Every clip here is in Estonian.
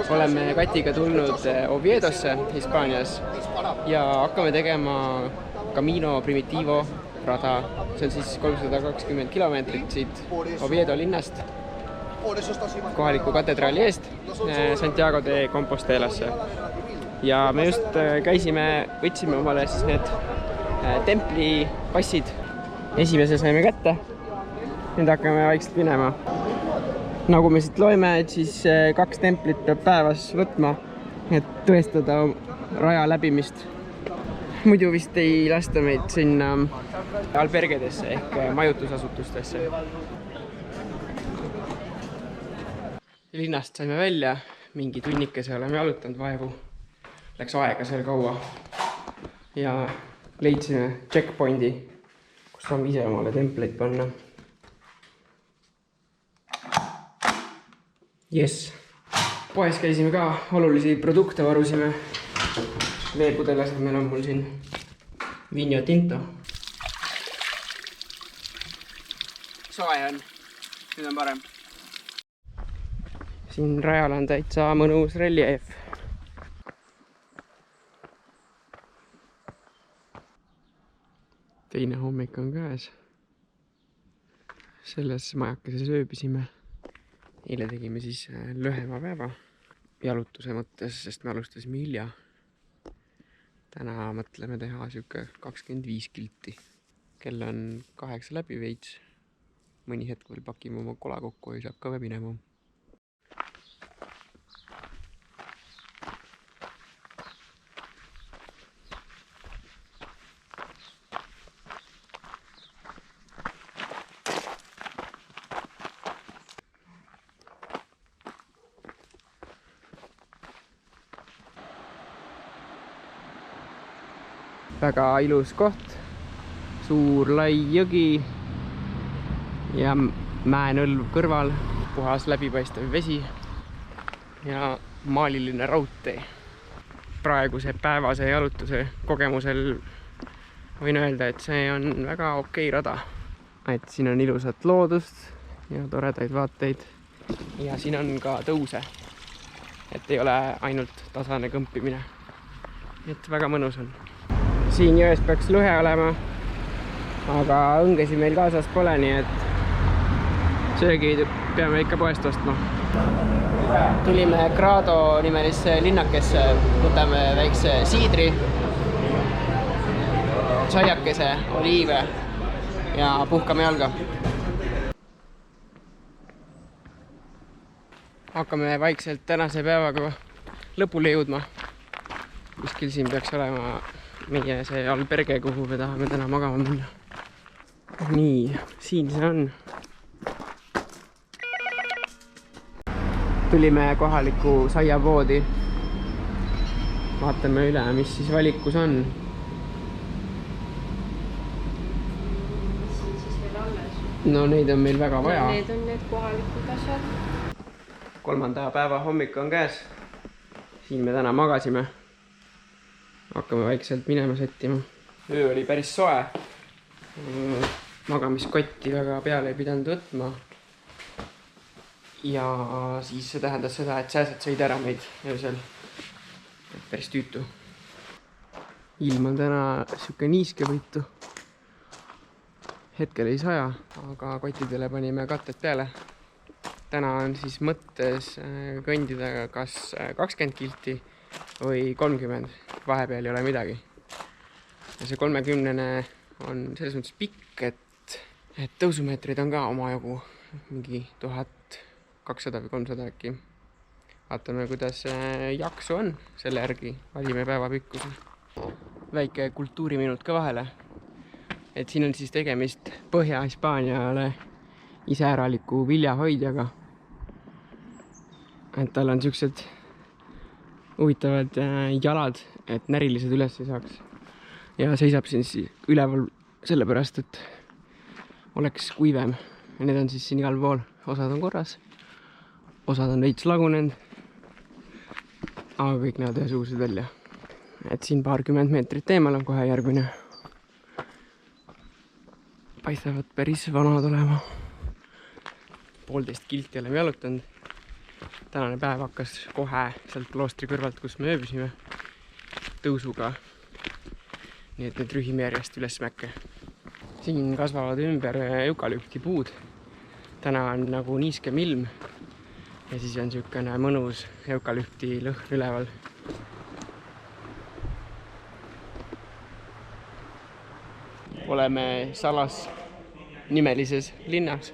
oleme Katiga tulnud Oviedosse Hispaanias ja hakkame tegema Camino Primitivo rada. See on siis 320 kilomeetrit siit Oviedo linnast kohaliku katedraali eest Santiago de Compostelasse. Ja me just võtsime omale siis need templipassid. Esimese saime kätte. Nüüd hakkame vaikselt minema. Nagu me siit loeme, et siis 2 templit peab päevas võtma, et tõestada raja läbimist. Muidu vist ei lasta meid sinna albergedesse ehk majutusasutustesse. Linnast saime välja, mingi tunnikese oleme jalutanud vaevu. Läks aega seal kaua. Ja leidsime checkpointi, kus saame ise omale templeid panna. Yes. Poes käisime ka, olulisi produkte varusime. Veepudelased meil on mul siin Vino Tinto. Soe on, nüüd on parem. Siin rajal on täitsa mõnus reljeef. Teine hommik on käes. Selles majakeses ööbisime. Eile tegime siis lühema päeva jalutuse mõttes, sest me alustasime hilja. Täna mõtleme teha siuke 25 kilti. Kell on 8 läbi veits. Mõni hetk veel pakime oma kola kokku ja siis hakkame minema. Väga ilus koht, suur lai jõgi ja mäenõlv kõrval, puhas läbipaistev vesi ja maaliline raudtee. Praeguse päevase jalutuse kogemusel võin öelda, et see on väga okei rada. Et siin on ilusat loodust ja toredaid vaateid ja siin on ka tõuse, et ei ole ainult tasane kõmpimine. Et väga mõnus on. Siin jões peaks lõhe olema, aga õngesi meil kaasas pole, nii et söögi peame ikka poest ostma. Tulime Grado nimelisse linnakesse, võtame väikse siidri, saiakese, oliive ja puhkame jalga. Hakkame vaikselt tänase päevaga lõpule jõudma. Kuskil siin peaks olema meie see alberge, kuhu me tahame täna magama minna. Nii, siin see on. Tulime kohaliku saiapoodi. Vaatame üle, mis siis valikus on. No neid on meil väga vaja. Need on need kohalikud asjad. 3. päeva hommik on käes. Siin me täna magasime. Hakkame vaikselt minema sättima. Öö oli päris soe. Magamiskotti väga peale ei pidanud võtma. Ja siis see tähendas seda, et sääsed sõid ära meid öösel. Päris tüütu. Ilm on täna siuke niiske võitu. Hetkel ei saja, aga kotidele panime katted peale. Täna on siis mõttes kõndida kas 20 kilti või 30, vahepeal ei ole midagi. Ja see 30-ne on selles mõttes pikk, et tõusumeetrid on ka omajagu mingi 1200 või 300 äkki. Vaatame, kuidas jaksu on, selle järgi valime päeva pikkuse. Väike kultuuriminut ka vahele. Et siin on siis tegemist Põhja-Hispaaniale iseäraliku viljahoidjaga. Et tal on siuksed huvitavad jalad, et närilised üles ei saaks. Ja seisab siin üleval sellepärast, et oleks kuivem. Ja need on siis siin igal pool. Osad on korras, osad on veits lagunenud, aga kõik näevad ühesugused välja. Et siin 20 meetrit eemal on kohe järgmine. Paistavad päris vanad olema. 1,5 kilti oleme jalutanud. tänane päev hakkas kohe sealt kloostri kõrvalt, kus me ööbisime, tõusuga. Nii et nüüd rühime järjest üles mäkke. Siin kasvavad ümber eukalüptipuud. Täna on nagu niiskem ilm ja siis on niisugune mõnus eukalüpti lõhn üleval. Oleme Salas nimelises linnas.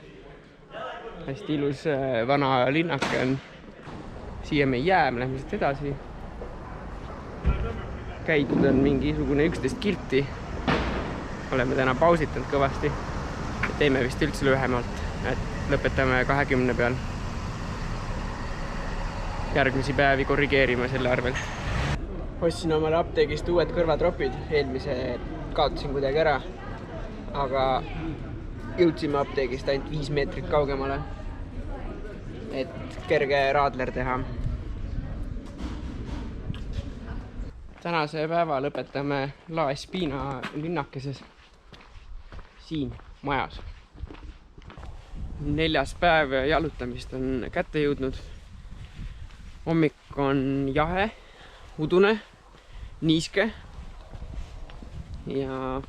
Hästi ilus vana linnake on. Siia me ei jää, me lähme siit edasi. Käidud on mingisugune 11 kilti. Oleme täna pausitanud kõvasti. Teeme vist üldse lühemalt, et lõpetame 20 peal. Järgmisi päevi korrigeerime selle arvelt. Ostsin omale apteegist uued kõrvatropid. Eelmise kaotasin kuidagi ära. Aga jõudsime apteegist ainult 5 meetrit kaugemale, et kerge raadler teha. Tänase päeva lõpetame La Espina linnakeses siin majas. 4. päev jalutamist on kätte jõudnud. Hommik on jahe, udune, niiske ja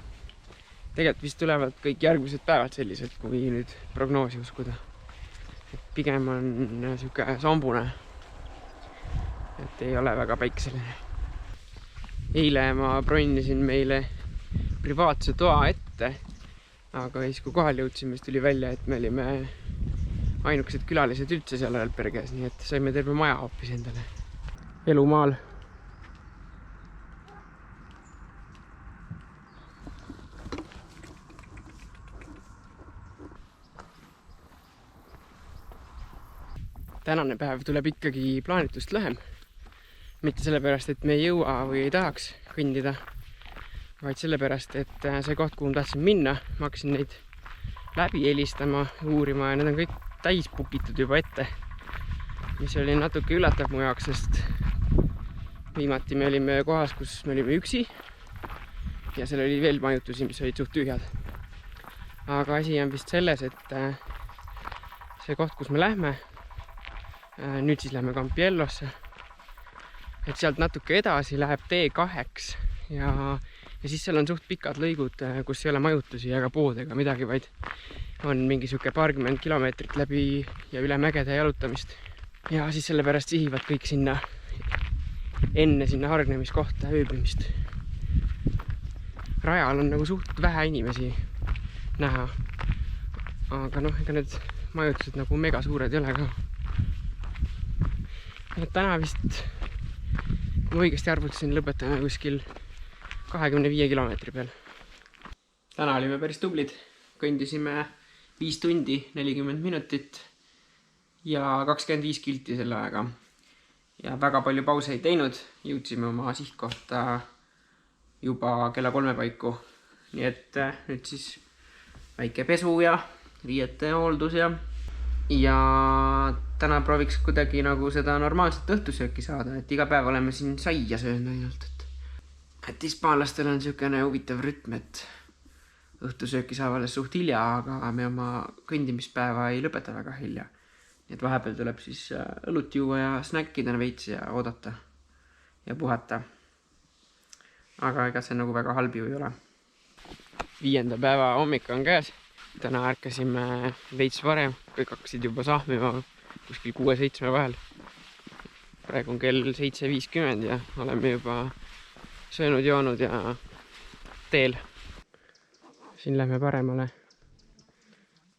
tegelikult vist tulevad kõik järgmised päevad sellised, kui nüüd prognoosi uskuda. Pigem on siuke sambune, et ei ole väga päikseline. Eile ma bronnisin meile privaatse toa ette, aga siis kui kohal jõudsime, siis tuli välja, et me olime ainukesed külalised üldse seal Alperges, nii et saime terve maja hoopis endale. Elu maal. Tänane päev tuleb ikkagi plaanitust lühem. Mitte sellepärast, et me ei jõua või ei tahaks kõndida, vaid sellepärast, et see koht, kuhu ma tahtsin minna, ma hakkasin neid läbi helistama, uurima ja need on kõik täis pupitud juba ette. Mis oli natuke üllatav mu jaoks, sest viimati me olime kohas, kus me olime üksi ja seal oli veel majutusi, mis olid suht tühjad. Aga asi on vist selles, et see koht, kus me lähme, nüüd siis lähme Campiellosse, et sealt natuke edasi läheb T2 ja siis seal on suht pikad lõigud, kus ei ole majutusi ega pood ega midagi, vaid on mingi siuke paarkümmend kilomeetrit läbi ja üle mägede jalutamist. Ja siis sellepärast sihivad kõik sinna enne sinna hargnemiskohta ööbimist. Rajal on nagu suht vähe inimesi näha, aga ega need majutused nagu mega suured ei ole ka. Täna vist, kui ma õigesti arvutasin, lõpetame kuskil 25 kilomeetri peal. Täna olime päris tublid. Kõndisime 5 tundi, 40 minutit ja 25 kilti selle aega. Ja väga palju pause ei teinud. Jõudsime oma sihtkohta juba kella 3 paiku. Nii et nüüd siis väike pesu ja riiete hooldus ja täna prooviks kuidagi nagu seda normaalset õhtusööki saada, et iga päev oleme siin saia söönud ainult. Et hispaanlastel on niisugune huvitav rütm, et õhtusööki saab alles suht hilja, aga me oma kõndimispäeva ei lõpeta väga hilja. Nii et vahepeal tuleb siis õlut juua ja snäkkida veits ja oodata ja puhata. Aga ega see nagu väga halb ju ei ole. 5. päeva hommik on käes. Täna ärkasime veits varem, kõik hakkasid juba sahmima kuskil 6-7 vahel. Praegu on kell 7:50 ja oleme juba söönud, joonud ja teel. Siin lähme paremale.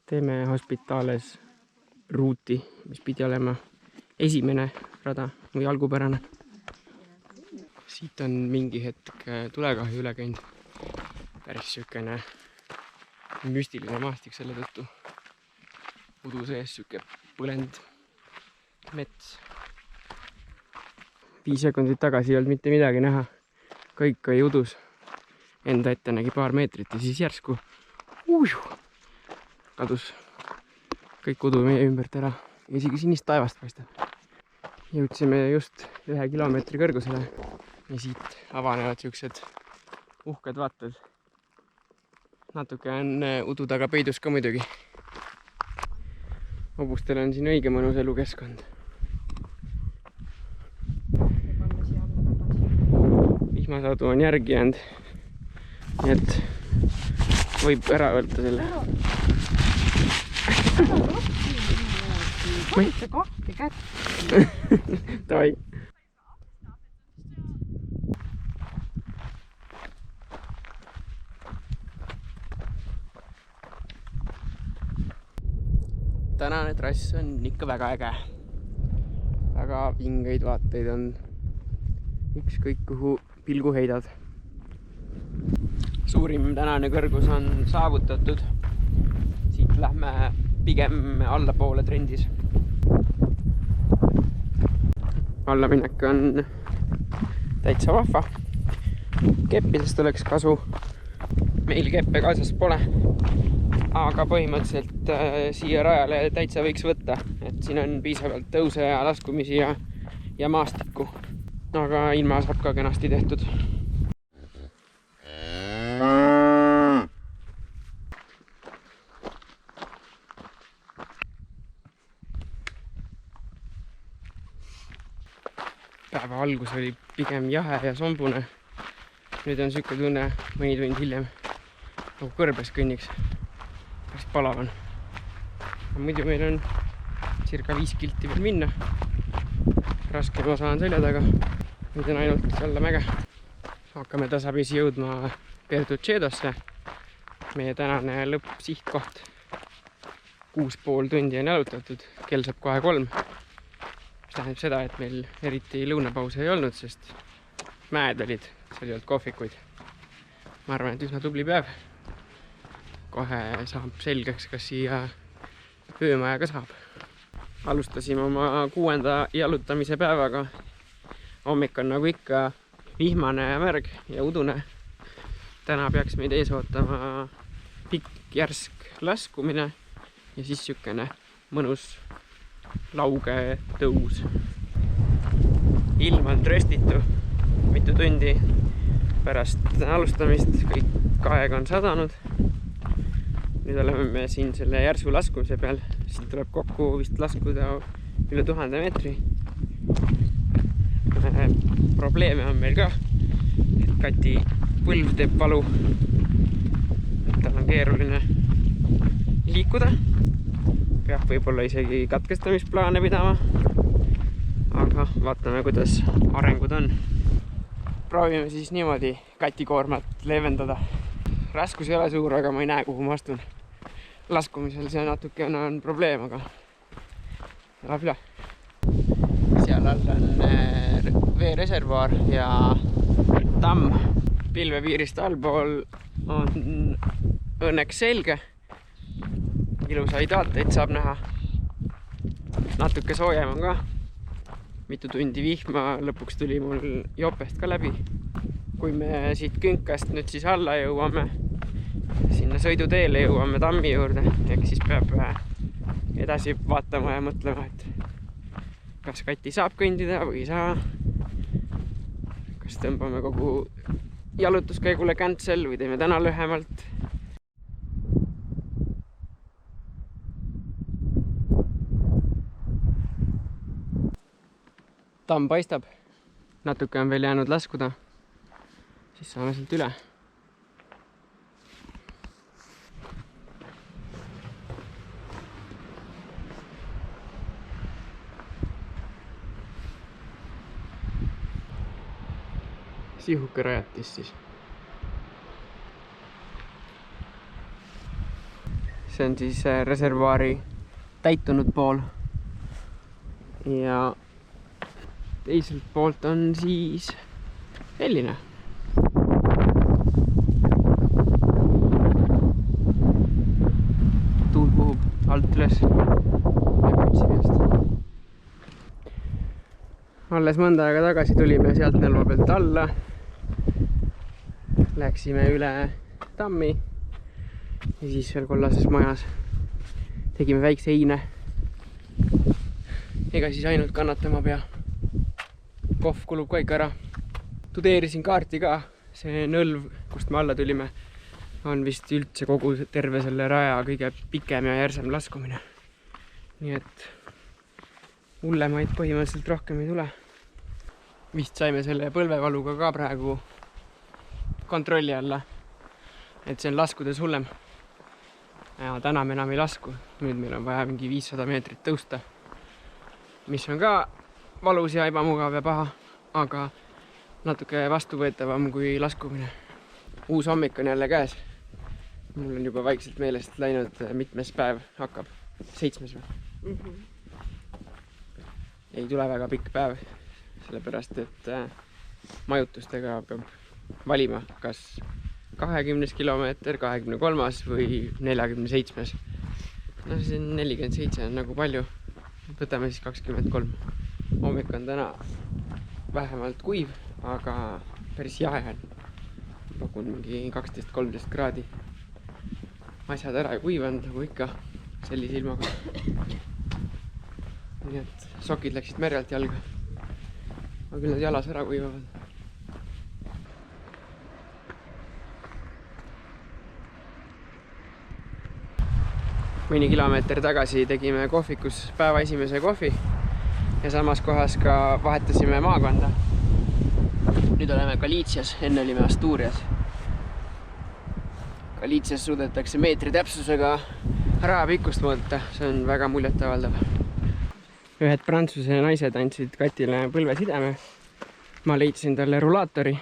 Teeme Hospitales ruuti, mis pidi olema esimene rada või algupärane. Siit on mingi hetk tulekahju üle käinud. Päris siukene müstiline maastik selle tõttu. Udu sees siuke põlend mets. 5 sekundit tagasi ei olnud mitte midagi näha. Kõik oli udus. Enda ette nägi paar meetrit ja siis järsku kadus kõik udu meie ümbert ära. Ja isegi sinist taevast paistab. Jõudsime just 1 kilomeetri kõrgusele ja siit avanevad siuksed uhked vaated. Natuke on udu taga peidus ka muidugi. Hobustel on siin õige mõnus elukeskkond. vihmasadu on järgi jäänud. Nii et võib ära võtta selle. Võtse kahti kätt. Davai. Tänane trass on ikka väga äge. Väga vingeid vaateid on. Ükskõik kuhu pilgu heidad. Suurim tänane kõrgus on saavutatud. Siit lähme pigem allapoole trendis. Allaminek on täitsa vahva. Keppidest oleks kasu. Meil keppe kaasas pole. Aga põhimõtteliselt siia rajale täitsa võiks võtta. Et siin on piisavalt tõuse ja laskumisi ja maastikku. Aga ilma saab ka kenasti tehtud. Päeva algus oli pigem jahe ja sombune. Nüüd on siuke tunne mõni tund hiljem nagu kõrbes kõnniks. Päris palav on. Muidu meil on circa 5 kilti veel minna. Raskem osa on selja taga. Nüüd on ainult alla mäge. Hakkame tasapisi jõudma Pertucedosse. Meie tänane lõppsihtkoht. 6,5 tundi on jalutatud. Kell saab kohe 3. Mis tähendab seda, et meil eriti lõunapause ei olnud, sest mäed olid. Seal ei olnud kohvikuid. Ma arvan, et üsna tubli päev. Kohe saab selgeks, kas siia öömaja ka saab. Alustasime oma 6. jalutamise päevaga. Hommik on nagu ikka vihmane ja märg ja udune. Täna peaks meid ees ootama pikk järsk laskumine ja siis siukene mõnus lauge tõus. Ilm on tröstitu. Mitu tundi pärast alustamist kõik aeg on sadanud. Nüüd oleme me siin selle järsu laskumise peal. Siin tuleb kokku vist laskuda üle 1000 meetri. Probleeme on meil ka. Kati põlv teeb valu. Tal on keeruline liikuda. Peab võib-olla isegi katkestamisplaane pidama. Aga vaatame, kuidas arengud on. Proovime siis niimoodi Kati koormat leevendada. Raskus ei ole suur, aga ma ei näe, kuhu ma astun. Laskumisel see natuke on probleem, aga elab üle. Seal all on veereservuaar ja tamm. Pilvepiirist allpool on õnneks selge. Ilusaid vaateid saab näha. Natuke soojem on ka. Mitu tundi vihma, lõpuks tuli mul jopest ka läbi. Kui me siit künkast nüüd siis alla jõuame, sinna sõiduteele jõuame tammi juurde, ehk siis peab edasi vaatama ja mõtlema, et kas Kati saab kõndida või ei saa. Kas tõmbame kogu jalutuskäigule cancel või teeme täna lühemalt. Tamm paistab. Natuke on veel jäänud laskuda. Siis saame sealt üle. Sihuke rajatis siis. See on siis reservuaari täitunud pool. Ja teiselt poolt on siis selline. Tuul puhub alt üles. Alles mõnda aega tagasi tulime sealt Nõlva pealt alla. Läksime üle tammi ja siis veel kollases majas tegime väikse heine. Ega siis ainult kannatama pea. Kohv kulub ka ikka ära. Tudeerisin kaarti ka. See Nõlv, kust me alla tulime, on vist üldse kogu terve selle raja kõige pikem ja järsem laskumine. Nii et hullemaid põhimõtteliselt rohkem ei tule. Vist saime selle põlvevaluga ka praegu kontrolli alla. Et see on laskudes hullem. Ja täna me enam ei lasku. Nüüd meil on vaja mingi 500 meetrit tõusta. Mis on ka valus ja ebamugav ja paha, aga natuke vastuvõetavam kui laskumine. Uus hommik on jälle käes. Mul on juba vaikselt meelest läinud, mitmes päev hakkab. 7. või? Ei tule väga pikk päev, sellepärast et majutustega peab valima, kas 20 kilomeeter, 23 või 47. No see on 47 on nagu palju. Võtame siis 23. Hommik on täna vähemalt kuiv, aga päris jahe on. Pakun mingi 12-13 kraadi. Asjad ära ja kuiv on nagu ikka sellise ilmaga. Nii et sokid läksid merjalt jalga. Aga küll nad jalas ära kuivavad. Mõni kilomeeter tagasi tegime kohvikus päeva esimese kohvi ja samas kohas ka vahetasime maakonda. Nüüd oleme Galicias, enne olime Asturias. Galicias suudetakse meetri täpsusega rajapikkust mõõta, see on väga muljetavaldav. Ühed prantsuse naised andsid Katile põlvesideme. Ma leidsin talle rulaatori.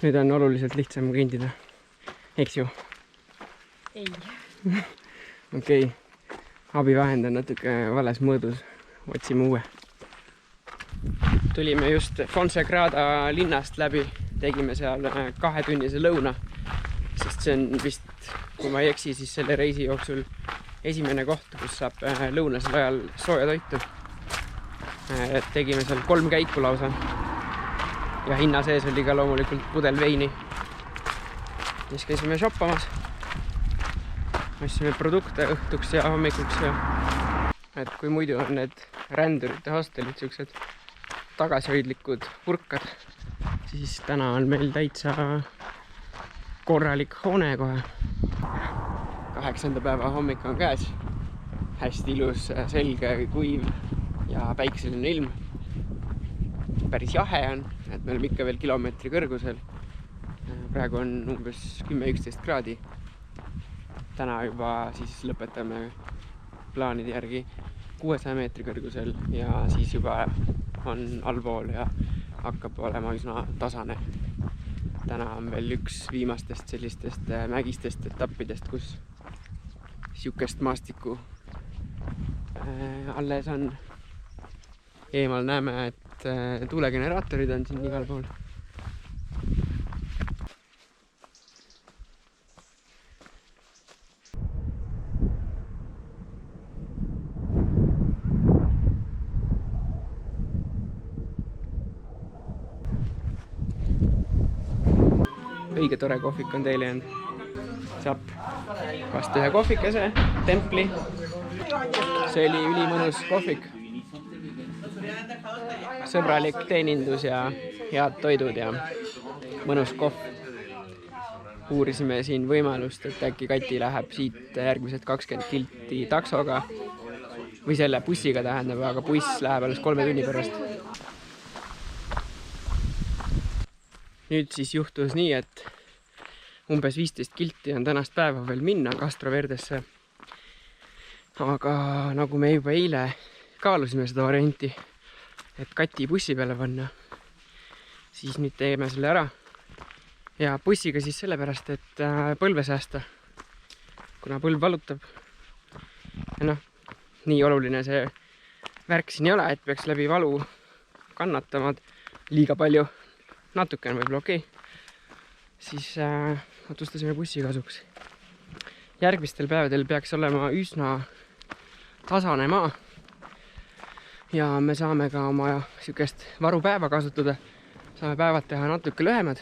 Nüüd on oluliselt lihtsam kõndida. Eks ju? Ei. Okei. Abivahend on natuke vales mõõdus. Otsime uue. Tulime just Fonsagrada linnast läbi. Tegime seal 2-tunnise lõuna. Sest see on vist, kui ma ei eksi, siis selle reisi jooksul esimene koht, kus saab lõunasel ajal sooja toitu. Tegime seal 3 käiku lausa. Ja hinna sees oli ka loomulikult pudel veini. Siis käisime shoppamas. Ostsime produkte õhtuks ja hommikuks. Et kui muidu on need rändurite hostelid, siuksed tagasihoidlikud purkad, siis täna on meil täitsa korralik hoone kohe. 8. päeva hommik on käes. Hästi ilus, selge, kuiv ja päikseline ilm. Päris jahe on, et me oleme ikka veel kilomeetri kõrgusel. Praegu on umbes 10-11 kraadi. Täna juba siis lõpetame plaanide järgi 600 meetri kõrgusel ja siis juba on allpool ja hakkab olema üsna tasane. Täna on veel üks viimastest sellistest mägistest etappidest, kus siukest maastikku alles on. Eemal näeme, et tuulegeneraatorid on siin igal pool. Õige tore kohvik on teile jäänud. Saab vast ühe kohvikese, templi. See oli ülimõnus kohvik. Sõbralik teenindus ja head toidud ja mõnus kohv. Uurisime siin võimalust, et äkki Kati läheb siit järgmised 20 kilti taksoga. Või selle bussiga tähendab, aga buss läheb alles 3 tunni pärast. Nüüd siis juhtus nii, et umbes 15 kilti on tänast päeva veel minna Castro Verdesse. Aga nagu me juba eile kaalusime seda varianti, et Kati bussi peale panna, siis nüüd teeme selle ära. Ja bussiga siis sellepärast, et põlve säästa, kuna põlv valutab. Ja noh, nii oluline see värk siin ei ole, et peaks läbi valu kannatama liiga palju. Natuke on võib-olla okei. Siis otsustasime bussi kasuks. Järgmistel päevadel peaks olema üsna tasane maa. Ja me saame ka oma sükest varupäeva kasutada. Saame päevad teha natuke lühemad.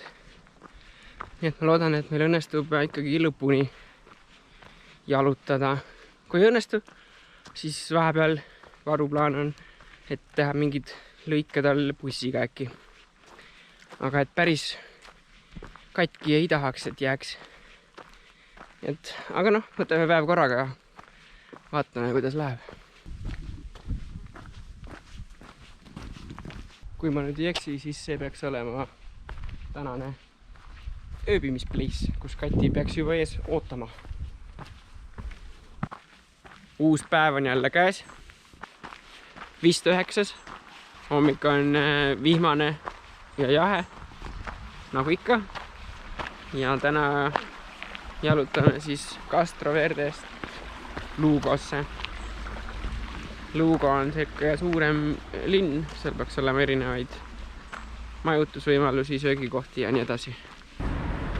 Nii et ma loodan, et meil õnnestub ikkagi lõpuni jalutada. Kui õnnestub, siis vahepeal varuplaan on, et teha mingid lõiked all bussiga äkki. Aga et päris katki ei tahaks, et jääks. Aga noh, võtame päev korraga ja vaatame, kuidas läheb. Kui ma nüüd ei eksi, siis see peaks olema tänane ööbimispleis, kus Kati peaks juba ees ootama. Uus päev on jälle käes. Vist 9. Hommik on vihmane ja jahe, nagu ikka. Ja täna jalutame siis Castro Verdest Lugosse. Lugo on selline suurem linn, seal peaks olema erinevaid majutusvõimalusi, söögikohti ja nii edasi.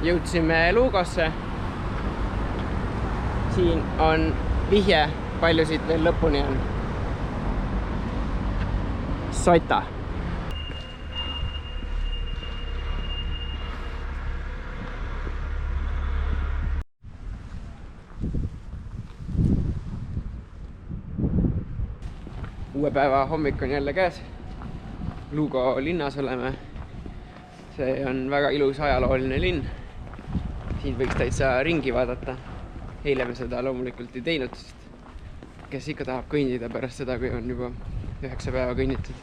Jõudsime Lugosse. Siin on vihje, palju siit veel lõpuni on. Sota. Uue päeva hommik on jälle käes. Lugo linnas oleme. See on väga ilus ajalooline linn. Siin võiks täitsa ringi vaadata. Eile me seda loomulikult ei teinud, sest kes ikka tahab kõndida pärast seda, kui on juba 9 päeva kõnditud.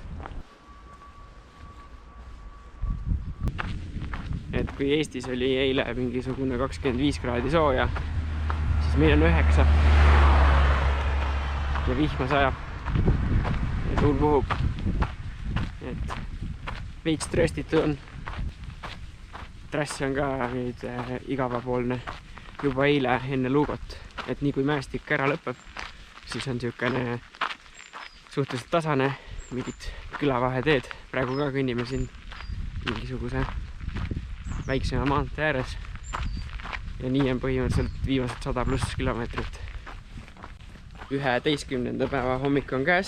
Et kui Eestis oli eile mingisugune 25 kraadi sooja, siis meil on 9. Ja vihma sajab. Ja tuul puhub. Et veits trööstitud on. Trass on ka nüüd igavapoolne juba eile enne Lugot. Et nii kui mäestik ära lõpeb, siis on niisugune suhteliselt tasane, mingid külavaheteed. Praegu ka kõnnime siin mingisuguse väiksema maantee ääres. Ja nii on põhimõtteliselt viimased 100+ kilomeetrit. 11. päeva hommik on käes.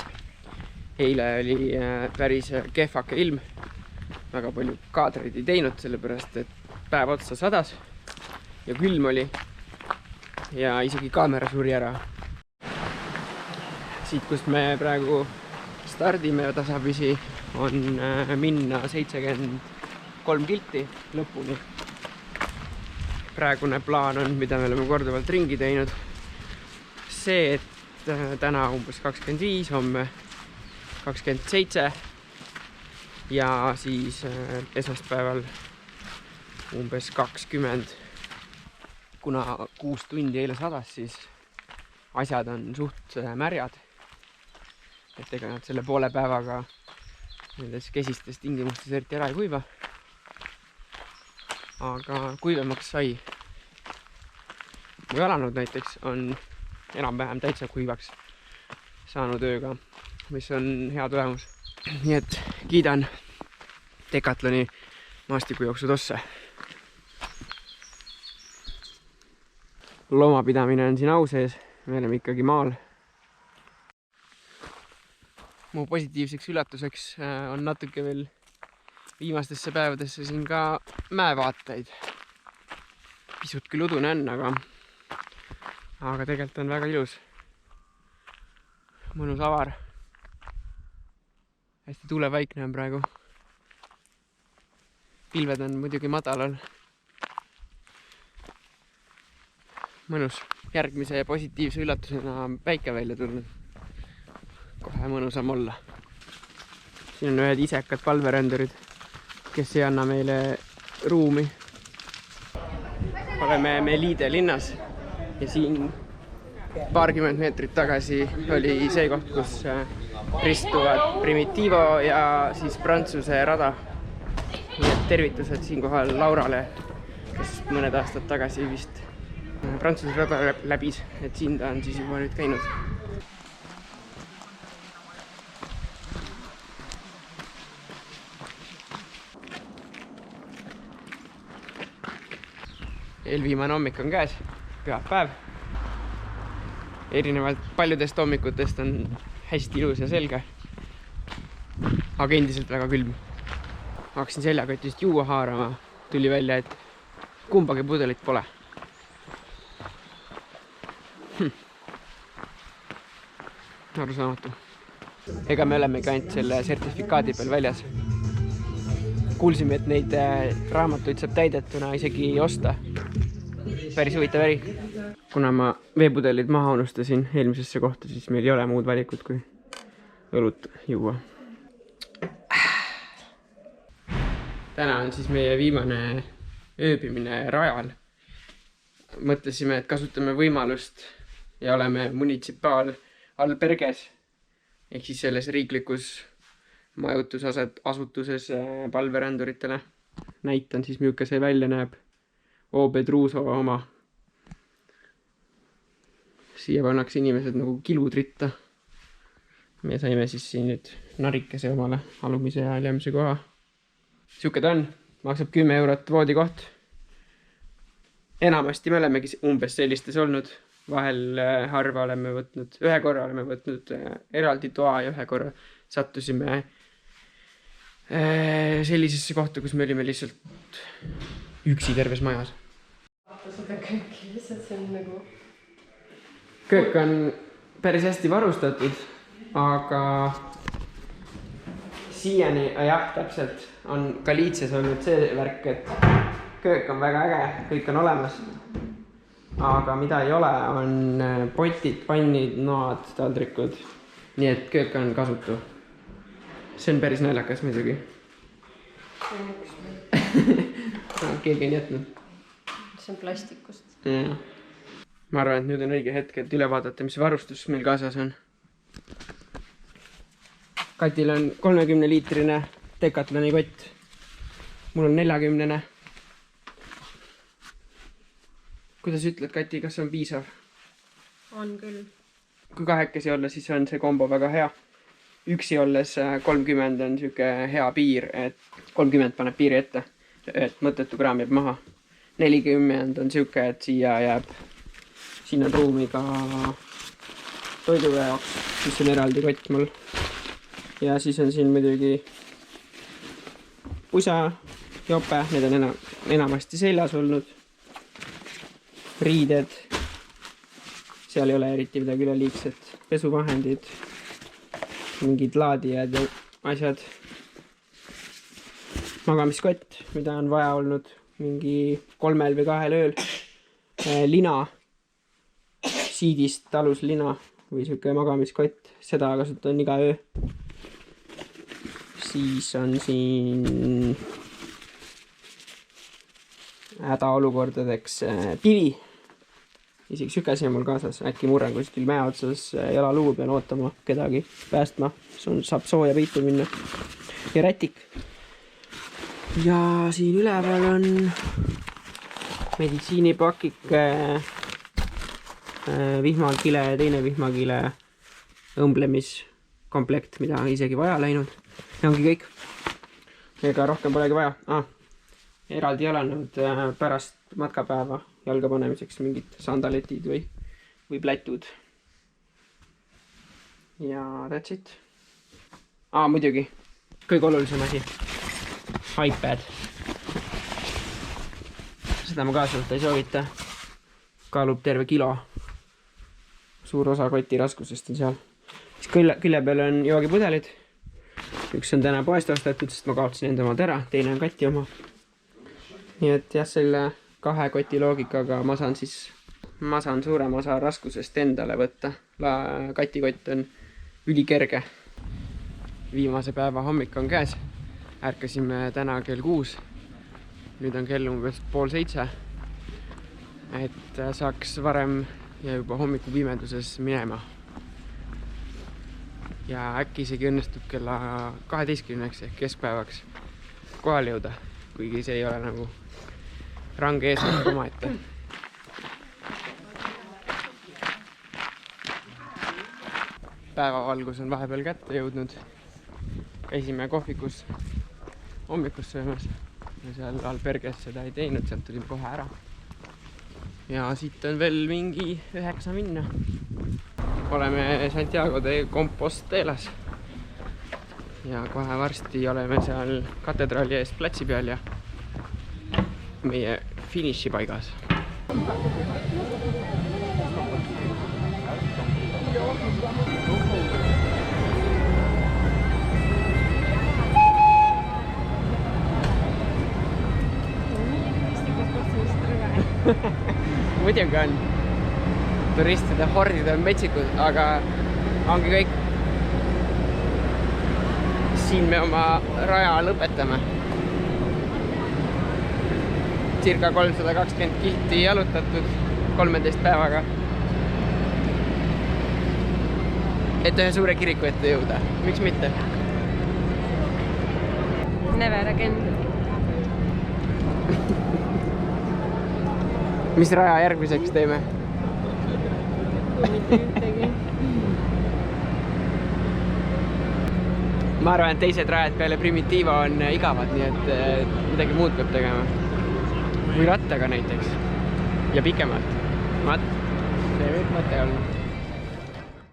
Eile oli päris kehvake ilm. Väga palju kaadreid ei teinud, sellepärast et päev otsa sadas ja külm oli. Ja isegi kaamera suri ära. Siit, kust me praegu stardime tasapisi, on minna 73 kilti lõpuni. Praegune plaan on, mida me oleme korduvalt ringi teinud, see, et täna umbes 25, homme 27 ja siis esmaspäeval umbes 20. Kuna 6 tundi eile sadas, siis asjad on suht märjad. Et ega nad selle poole päevaga nendes kesistes tingimustes eriti ära ei kuiva. Aga kuivemaks sai. Mu jalanud näiteks on enam-vähem täitsa kuivaks saanud ööga, mis on hea tulemus. Nii et kiidan Decathloni maastikujooksu tosse. Loomapidamine on siin au sees, me oleme ikkagi maal. Mu positiivseks üllatuseks on natuke veel viimastesse päevadesse siin ka mäevaateid. Pisut küll udune on, aga tegelikult on väga ilus. Mõnus avar. Hästi tuulevaikne on praegu. Pilved on muidugi madalal. Mõnus. Järgmise positiivse üllatusena on päike välja tulnud. Kohe mõnusam olla. Siin on ühed isekad palverändurid, kes ei anna meile ruumi. Oleme Melide linnas ja siin paarkümmend meetrit tagasi oli see koht, kus ristuvad Primitivo ja siis Prantsuse rada. Nii et tervitused siinkohal Laurale, kes mõned aastad tagasi vist Prantsuse rada läbis, et siin ta on siis juba nüüd käinud. Eelviimane hommik on käes, pühapäev. Erinevalt paljudest hommikutest on hästi ilus ja selge, aga endiselt väga külm. Hakkasin seljakotist juua haarama, tuli välja, et kumbagi pudelit pole. Arusaamatu. Ega me olemegi ainult selle sertifikaadi peal väljas. Kuulsime, et neid raamatuid saab täidetuna isegi osta. Päris huvitav äri. Kuna ma veepudelid maha unustasin eelmisesse kohta, siis meil ei ole muud valikut kui õlut juua. Täna on siis meie viimane ööbimine rajal. Mõtlesime, et kasutame võimalust ja oleme munitsipaalalberges ehk siis selles riiklikus majutusasutuses palveränduritele. Näitan siis, milline see välja näeb. O.B. Truuso oma. Siia pannakse inimesed nagu kilud ritta. Me saime siis siin nüüd narikese omale alumise ja ülemise koha. Siuke ta on. Maksab 10 eurot voodikoht. Enamasti me olemegi umbes sellistes olnud. Vahel harva oleme võtnud, ühe korra oleme võtnud eraldi toa ja ühe korra sattusime sellisesse kohta, kus me olime lihtsalt üksi terves majas. Vaata seda kööki, lihtsalt see on nagu... Köök on päris hästi varustatud, aga siiani, jah, täpselt on Galiitsias olnud see värk, et köök on väga äge, kõik on olemas. Aga mida ei ole, on potid, pannid, noad, taldrikud. Nii et köök on kasutu. See on päris naljakas muidugi. Keegi on jätnud. See on plastikust. Ja. Ma arvan, et nüüd on õige hetk, et üle vaadata, mis varustus meil kaasas on. Katil on 30-liitrine Decathloni kott. Mul on 40-ne. Kuidas ütled, Kati, kas see on piisav? On küll. Kui kahekesi olla, siis on see kombo väga hea. Üksi olles 30 on siuke hea piir, et 30 paneb piiri ette, et mõttetu kraam jääb maha. 40 on siuke, et siin on ruumi ka toidu jaoks, mis on eraldi kott mul. Ja siis on siin muidugi pusa, jope, need on enamasti seljas olnud. Riided, seal ei ole eriti midagi üleliigset, pesuvahendid, mingid laadijad ja asjad. Magamiskott, mida on vaja olnud mingi 3 või 2 ööl. Lina, siidist talus lina või siuke magamiskott, seda kasutan iga öö. Siis on siin hädaolukordadeks pivi. Isegi siuke asi on mul kaasas, äkki murran kuskil mäe otsas jalaluu, pean ootama kedagi päästma, saab sooja peitu minna. Ja rätik. Ja siin üleval on meditsiinipakike, vihmakile ja teine vihmakile õmblemiskomplekt, mida on isegi vaja läinud. Ja ongi kõik. Ega rohkem polegi vaja. Eraldi jalanõud pärast matkapäeva jalga panemiseks mingid sandaletid või plätud. Ja that's it. Muidugi, kõige olulisem asi. iPad. Seda ma kaasa võtta ei soovita. Kaalub terve kilo. Suur osa koti raskusest on seal. Külje peal on joogipudelid. Üks on täna poest ostetud, sest ma kaotasin enda omad ära. Teine on Kati oma. Nii et jah, selle 2 koti loogikaga ma saan suurem osa raskusest endale võtta. Kati kott on ülikerge. Viimase päeva hommik on käes. Ärkasime täna kell 6. Nüüd on kell umbes 6:30. Et saaks varem ja juba hommiku pimeduses minema. Ja äkki isegi õnnestub kella 12 ehk keskpäevaks kohale jõuda. Kuigi see ei ole nagu range eesmärk omaette. Päevavalgus on vahepeal kätte jõudnud. Käisime kohvikus hommikus söömas ja seal alberges seda ei teinud, sealt tulime kohe ära. Ja siit on veel mingi 9 minna. Oleme Santiago de Compostelas ja kohe varsti oleme seal katedraali ees platsi peal ja meie finišipaigas. Muidugi on. Turistide hordid on metsikud, aga ongi kõik. Siin me oma raja lõpetame. circa 320 kilti jalutatud 13 päevaga. Et ühe suure kiriku ette jõuda. Miks mitte? Never again. Mis raja järgmiseks teeme? Mitte ühtegi. Ma arvan, et teised rajad peale Primitivo on igavad, nii et midagi muud peab tegema. Või rattaga näiteks. Ja pikemalt. See võib mõte olla.